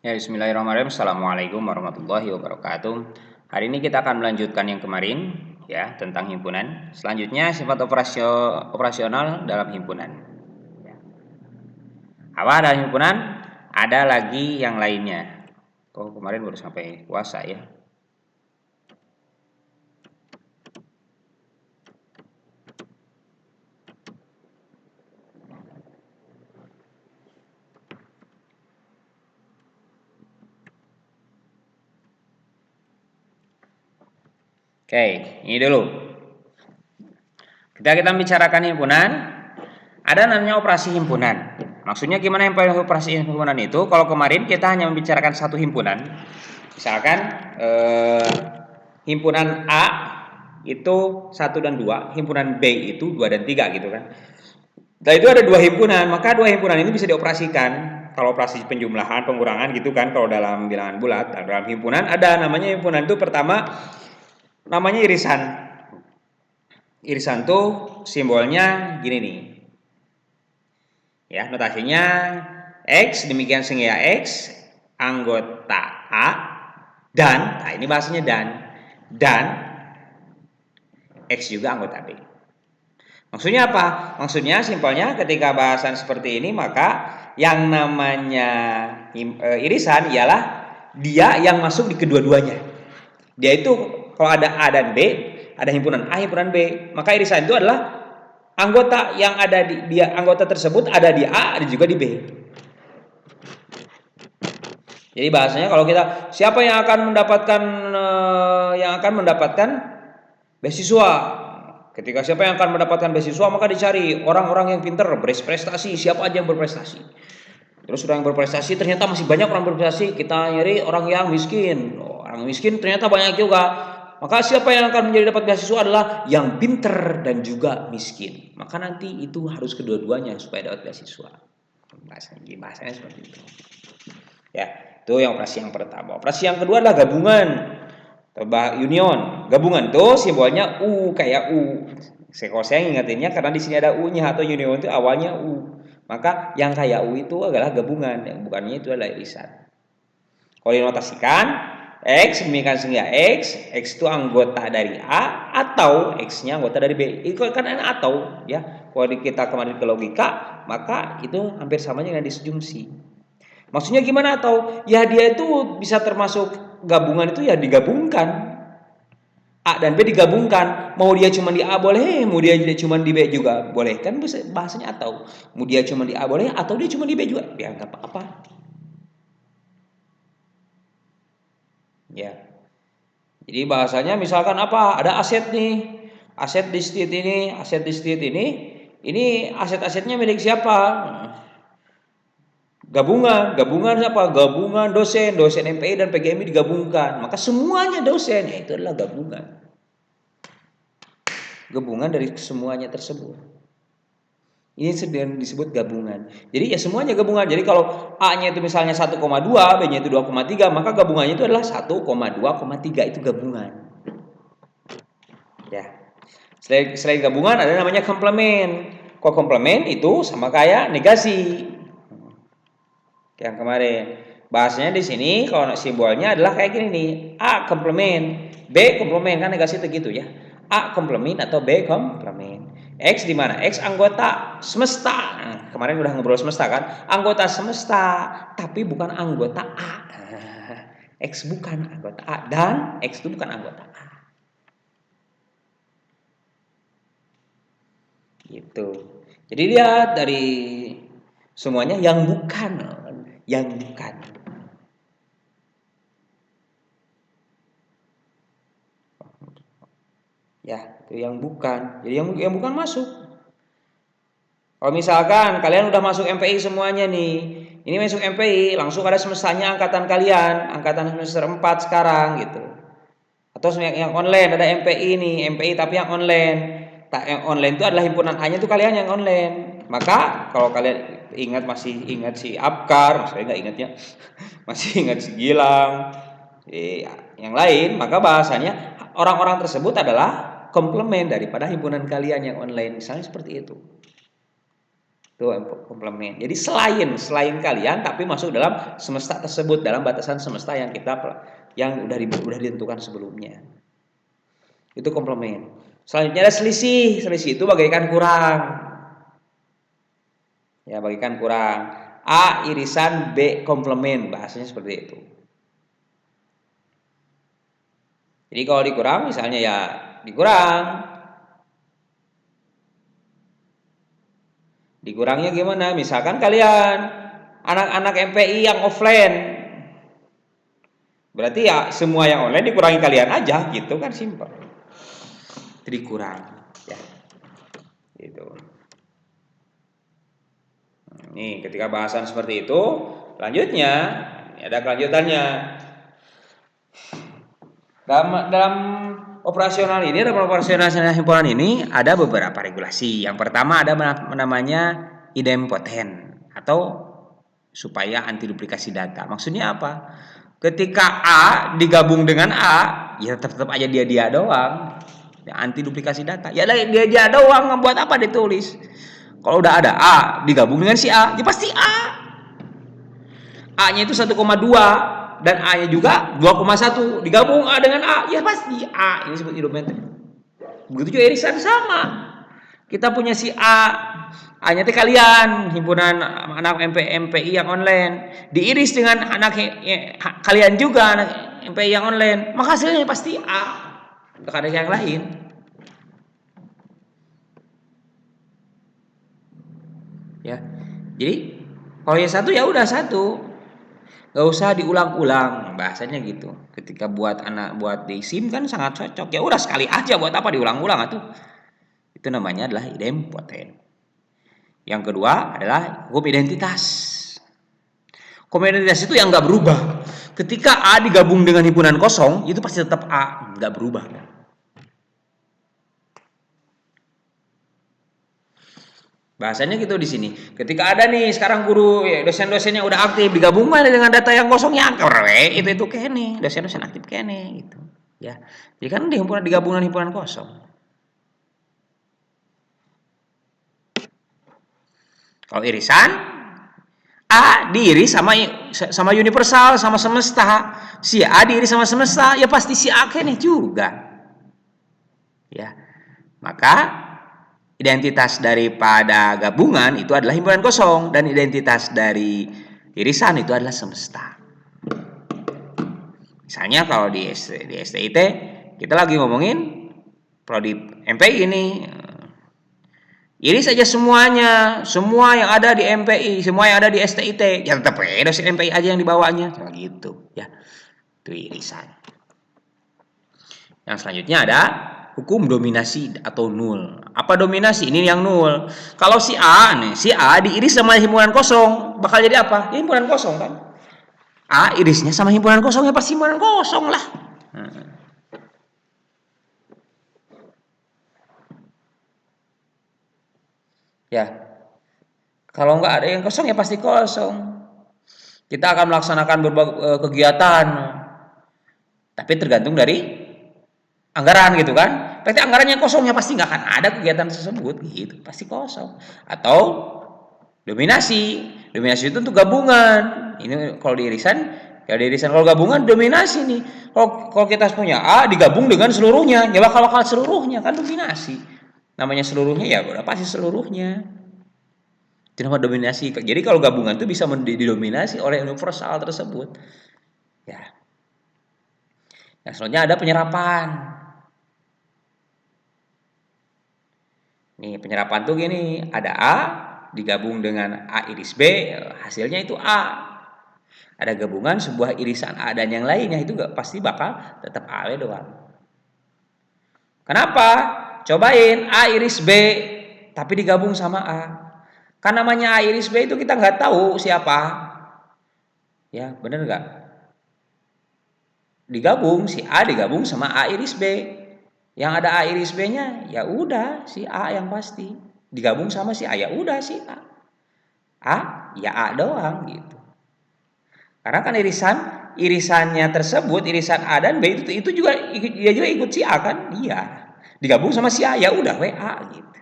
Ya, bismillahirrahmanirrahim. Assalamualaikum warahmatullahi wabarakatuh. Hari ini kita akan melanjutkan yang kemarin, ya, tentang himpunan. Selanjutnya, sifat operasional dalam himpunan. Ya. Apa dalam himpunan? Ada lagi yang lainnya. Oh, kemarin baru sampai puasa ya. Oke, ini dulu. Kita bicarakan himpunan, ada namanya operasi himpunan. Maksudnya gimana yang operasi himpunan itu? Kalau kemarin kita hanya membicarakan satu himpunan, misalkan himpunan A itu 1 dan 2, himpunan B itu 2 dan 3 gitu kan. Nah, itu ada dua himpunan, maka dua himpunan ini bisa dioperasikan. Kalau operasi penjumlahan, pengurangan gitu kan, kalau dalam bilangan bulat, dalam himpunan ada namanya himpunan itu pertama namanya irisan. Irisan tuh simbolnya gini nih. Ya, notasinya X, demikian sehingga X anggota A dan, nah ini bahasanya dan X juga anggota B. Maksudnya apa? Maksudnya simpelnya ketika bahasan seperti ini maka yang namanya irisan ialah dia yang masuk di kedua-duanya. Dia itu kalau ada A dan B, ada himpunan A, himpunan B, maka irisan itu adalah anggota yang ada di dia, anggota tersebut ada di A, ada juga di B. Jadi bahasanya kalau kita siapa yang akan mendapatkan beasiswa. Ketika siapa yang akan mendapatkan beasiswa maka dicari orang-orang yang pintar, berprestasi, siapa aja yang berprestasi. Terus orang yang berprestasi ternyata masih banyak orang berprestasi, kita nyari orang yang miskin. Orang miskin ternyata banyak juga. Maka siapa yang akan menjadi dapat beasiswa adalah yang pintar dan juga miskin. Maka nanti itu harus kedua-duanya supaya dapat beasiswa. Bahasanya seperti itu. Ya, itu yang operasi yang pertama. Operasi yang kedua adalah gabungan. Union, gabungan tuh simbolnya U kayak U. Kalau saya ingatinnya karena di sini ada U-nya atau union itu awalnya U. Maka yang kayak U itu adalah gabungan, yang bukannya itu adalah irisan. Kalau dinotasikan X demikian sehingga X itu anggota dari A atau X-nya anggota dari B. Itu kan atau ya. Kalau kita kemarin ke logika, maka itu hampir sama dengan disjungsi. Maksudnya gimana atau? Ya dia itu bisa termasuk gabungan itu ya digabungkan. A dan B digabungkan. Mau dia cuma di A boleh, mau dia cuma di B juga boleh. Kan bahasanya atau. Mau dia cuma di A boleh atau dia cuma di B juga. Ya enggak apa-apa. Ya. Jadi bahasanya misalkan apa? Ada aset nih. Aset di state ini aset-asetnya milik siapa? Gabungan apa? Gabungan dosen MPI dan PGMI digabungkan. Maka semuanya dosen, ya itu adalah gabungan. Gabungan dari semuanya tersebut. Ini disebut gabungan. Jadi ya semuanya gabungan. Jadi kalau A-nya itu misalnya 1,2, B-nya itu 2,3, maka gabungannya itu adalah 1,2,3 itu gabungan. Ya. Selain gabungan ada namanya komplement. Kalau komplement itu sama kayak negasi. Yang kemarin bahasanya di sini kalau simbolnya adalah kayak gini nih, A komplement, B komplement, kan negasi itu gitu ya. A komplement atau B komplement. X di mana? X anggota semesta. Nah, kemarin udah ngobrol semesta kan? Anggota semesta, tapi bukan anggota A. X bukan anggota A dan X itu bukan anggota A. Gitu. Jadi lihat dari semuanya yang bukan. Ya, itu yang bukan. Jadi yang bukan masuk. Kalau misalkan kalian udah masuk MPI semuanya nih, ini masuk MPI, langsung ada semestanya angkatan kalian, angkatan semester 4 sekarang gitu. Atau yang online ada MPI nih, MPI tapi yang online. Yang online itu adalah himpunan A-nya itu kalian yang online. Maka kalau kalian masih ingat si Abkar, saya nggak ingatnya, masih ingat si Gilang, yang lain, maka bahasanya orang-orang tersebut adalah komplement daripada himpunan kalian yang online, misalnya seperti itu. Itu komplement. Jadi selain kalian tapi masuk dalam semesta tersebut, dalam batasan semesta yang udah ditentukan sebelumnya. Itu komplement. Selanjutnya ada selisih. Selisih itu bagaikan kurang. Ya, bagaikan kurang. A irisan B komplement, bahasanya seperti itu. Jadi kalau dikurang misalnya ya dikurang. Dikurangnya gimana? Misalkan kalian anak-anak MPI yang offline, berarti ya semua yang online dikurangi kalian aja, gitu kan, simpel. Jadi kurang, ya, gitu. Nih, ketika bahasan seperti itu, lanjutnya ada kelanjutannya. Dalam operasional ini, dalam operasional himpunan ini ada beberapa regulasi. Yang pertama ada namanya idempoten atau supaya anti duplikasi data. Maksudnya apa? Ketika A digabung dengan A, ya tetap aja dia doang. Ya, anti duplikasi data. Ya dia doang, buat apa ditulis? Kalau udah ada A digabung dengan si A, ya pasti A. A-nya itu 1,2 dan A-nya juga 2,1, digabung A dengan A, ya pasti A. Ini disebut idempoten. Begitu juga irisan sama. Kita punya si A-nya teh kalian, himpunan anak MPI yang online, diiris dengan anak kalian juga anak MPI yang online, maka hasilnya pasti A. Untuk ada yang lain. Ya. Jadi kalau yang satu ya udah satu. Gak usah diulang-ulang, bahasanya gitu. Ketika buat di SIM kan sangat cocok. Ya udah sekali aja, buat apa diulang-ulang atuh. Itu namanya adalah idempoten. Yang kedua adalah hukum identitas. Hukum identitas itu yang nggak berubah. Ketika A digabung dengan himpunan kosong, itu pasti tetap A, nggak berubah. Bahasanya gitu di sini. Ketika ada nih sekarang guru, ya, dosen-dosennya udah aktif, digabung dengan data yang kosong ya itu kene, dosen-dosen aktif kene gitu. Ya. Jadi kan digabung dengan himpunan kosong. Kalau irisan A diiris sama universal, sama semesta. Si A diiris sama semesta, ya pasti si A kene juga. Ya. Maka identitas daripada gabungan itu adalah himpunan kosong dan identitas dari irisan itu adalah semesta. Misalnya kalau di STIT kita lagi ngomongin prodi MPI ini, iris aja semuanya, semua yang ada di MPI, semua yang ada di STIT, ya tetap dosen MPI aja yang dibawanya, gitu ya. Itu irisan. Yang selanjutnya ada hukum dominasi atau nul. Apa dominasi? Ini yang nul. Kalau si A diiris sama himpunan kosong, bakal jadi apa? Ya, himpunan kosong kan. A irisnya sama himpunan kosong, ya pasti himpunan kosong lah. Ya. Kalau nggak ada yang kosong ya pasti kosong. Kita akan melaksanakan berbagai kegiatan. Tapi tergantung dari anggaran gitu kan. Berarti anggarannya kosongnya pasti nggak akan ada kegiatan tersebut gitu, pasti kosong. Atau dominasi itu untuk gabungan. Ini kalau di irisan, kalau gabungan dominasi nih. Kalau kita punya A digabung dengan seluruhnya, ya bakal seluruhnya kan dominasi. Namanya seluruhnya ya udah pasti seluruhnya. Itu namanya dominasi. Jadi kalau gabungan itu bisa didominasi oleh universal tersebut. Ya. Yang selanjutnya ada penyerapan. Nih penyerapan tuh gini, ada A digabung dengan A iris B, hasilnya itu A. Ada gabungan sebuah irisan A dan yang lainnya itu pasti bakal tetap A doang. Kenapa? Cobain A iris B tapi digabung sama A. Kan namanya A iris B itu kita nggak tahu siapa. Ya bener nggak? Digabung si A digabung sama A iris B. Yang ada A iris B-nya, ya udah si A yang pasti. Digabung sama si A, ya udah si A. A, ya A doang gitu. Karena kan irisannya tersebut, irisan A dan B itu juga dia juga ikut si A kan? Iya. Digabung sama si A, ya udah WA gitu.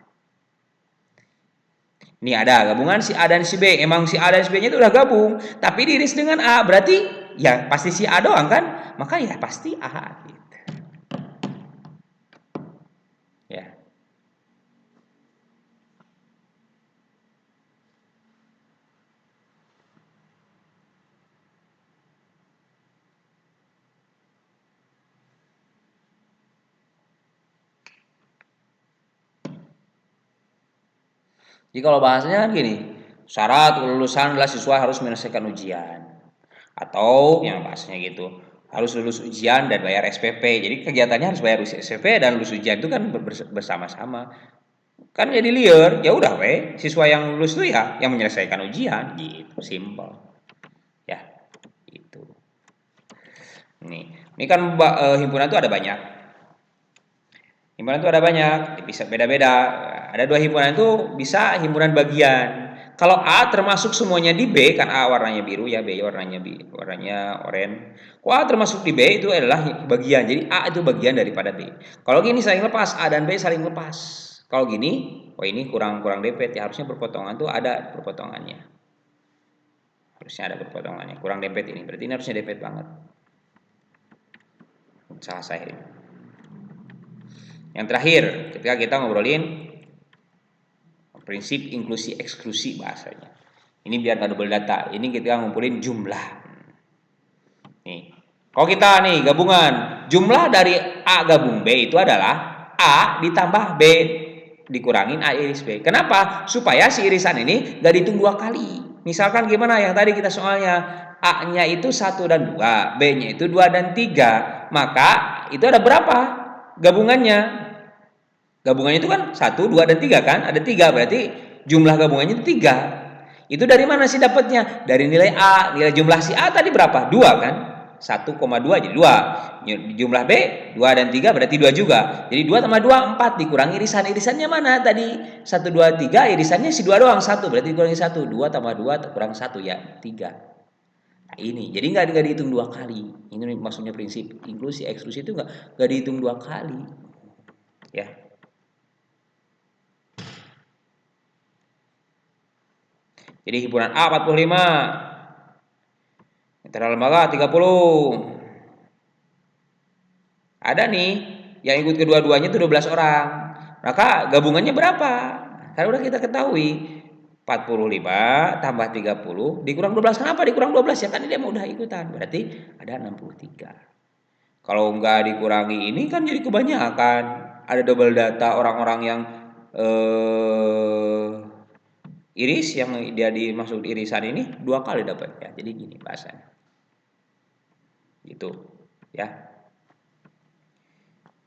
Ini ada gabungan si A dan si B. Emang si A dan si B-nya itu udah gabung, tapi diiris dengan A, berarti ya pasti si A doang kan? Maka ya pasti A gitu. Ya. Jadi kalau bahasanya kan gini, syarat kelulusan adalah siswa harus menyelesaikan ujian. Atau yang bahasanya gitu, harus lulus ujian dan bayar SPP. Jadi kegiatannya harus bayar SPP dan lulus ujian itu kan bersama-sama. Kan jadi liar, ya udah weh, siswa yang lulus itu ya yang menyelesaikan ujian gitu, simple. Ya, itu. Ini kan himpunan itu ada banyak. Himpunan itu ada banyak, bisa beda-beda. Ada dua himpunan itu bisa himpunan bagian. Kalau A termasuk semuanya di B, kan A warnanya biru ya, B warnanya oranye. Kalau A termasuk di B itu adalah bagian. Jadi A itu bagian daripada B. Kalau gini saling lepas, A dan B saling lepas. Kalau gini, oh ini kurang dempet ya, harusnya perpotongan tuh ada perpotongannya. Harusnya ada perpotongannya. Kurang dempet ini, berarti ini harusnya dempet banget. Salah saya ini. Yang terakhir, ketika kita ngobrolin prinsip inklusi eksklusi bahasanya. Ini biar nggak double data. Ini kita ngumpulin jumlah. Nih, kalau kita nih gabungan jumlah dari A gabung B itu adalah A ditambah B dikurangin A iris B. Kenapa? Supaya si irisan ini nggak dihitung dua kali. Misalkan gimana yang tadi kita soalnya A-nya itu 1 dan 2, B-nya itu 2 dan 3. Maka itu ada berapa gabungannya? Gabungannya itu kan 1, 2, dan 3 kan? Ada 3 berarti jumlah gabungannya itu 3. Itu dari mana sih dapatnya? Dari nilai A. Nilai jumlah si A tadi berapa? 2 kan? 1,2 jadi 2. Jumlah B 2 dan 3 berarti 2 juga. Jadi 2 tambah 2 4 dikurangi irisan. Irisannya mana tadi? 1 2 3 irisannya si 2 doang 1 berarti dikurangi 1. 2 tambah 2 kurang 1 ya 3. Nah, ini. Jadi enggak dihitung 2 kali. Ini maksudnya prinsip inklusi eksklusi itu enggak dihitung 2 kali. Ya. Jadi himpunan A 45, mitra lembaga 30. Ada nih yang ikut kedua-duanya itu 12 orang. Maka gabungannya berapa? Kan udah kita ketahui. 45 tambah 30 dikurang 12. Kenapa dikurang 12 ya? Kan dia mau udah ikutan. Berarti ada 63. Kalau enggak dikurangi ini kan jadi kebanyakan. Ada double data orang-orang yang iris yang dia dimaksud irisan ini 2 kali dapat ya. Jadi gini bahasanya. Gitu ya.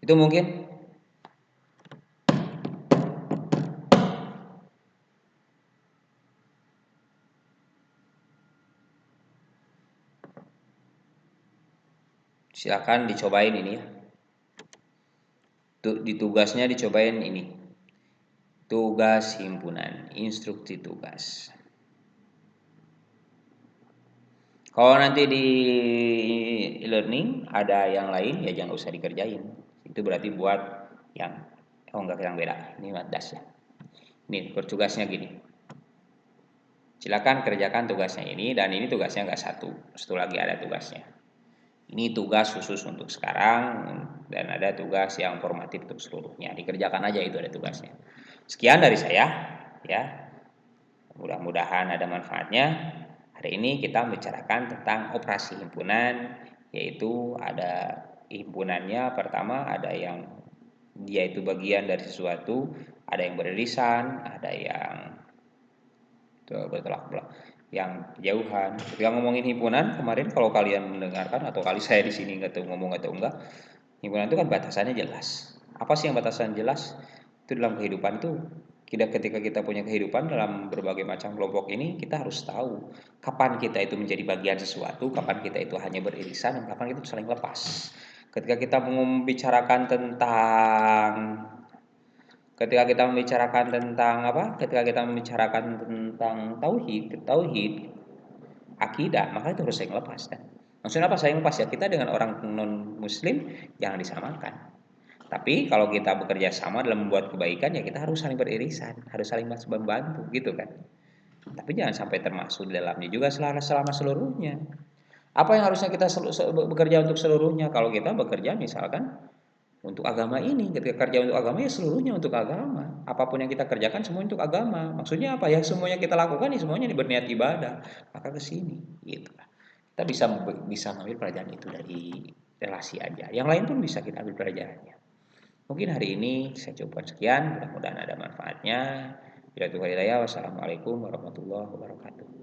Itu mungkin silakan dicobain ini ya. Di tugasnya dicobain ini. Tugas himpunan, instruksi tugas. Kalau nanti di e-learning ada yang lain ya jangan usah dikerjain. Itu berarti buat yang enggak yang beda. Ini das ya. Ini tugasnya gini. Silakan kerjakan tugasnya ini dan ini tugasnya enggak satu lagi ada tugasnya. Ini tugas khusus untuk sekarang dan ada tugas yang formatif untuk seluruhnya. Dikerjakan aja itu ada tugasnya. Sekian dari saya ya. Mudah-mudahan ada manfaatnya. Hari ini kita membicarakan tentang operasi himpunan, yaitu ada himpunannya pertama ada yang dia itu bagian dari sesuatu, ada yang beririsan, ada yang bertolak belakang yang jauhan. Ketika ngomongin himpunan kemarin kalau kalian mendengarkan atau kali saya di sini nggak tahu ngomong atau enggak, himpunan itu kan batasannya jelas. Apa sih yang batasan jelas? Itu dalam kehidupan itu ketika kita punya kehidupan dalam berbagai macam kelompok ini kita harus tahu kapan kita itu menjadi bagian sesuatu, kapan kita itu hanya beririsan dan kapan kita saling lepas. Ketika kita membicarakan tentang Ketika kita membicarakan tentang apa? Ketika kita membicarakan tentang tauhid, akidah, maka itu harus saling lepas kan. Maksudnya apa saling lepas ya? Kita dengan orang non muslim jangan disamakan. Tapi kalau kita bekerja sama dalam membuat kebaikan ya kita harus saling beririsan, harus saling membantu gitu kan. Tapi jangan sampai termasuk di dalamnya juga selama seluruhnya. Apa yang harusnya kita bekerja untuk seluruhnya? Kalau kita bekerja misalkan untuk agama ini, ketika kerja untuk agama ya seluruhnya untuk agama. Apapun yang kita kerjakan semua untuk agama. Maksudnya apa ya? Semuanya kita lakukan ya semuanya berniat ibadah. Maka ke sini gitu. Kita bisa mengambil pelajaran itu dari relasi aja. Yang lain pun bisa kita ambil pelajarannya. Mungkin hari ini saya cukupkan sekian, mudah-mudahan ada manfaatnya. Bila Tuhan hidayah, wassalamualaikum warahmatullahi wabarakatuh.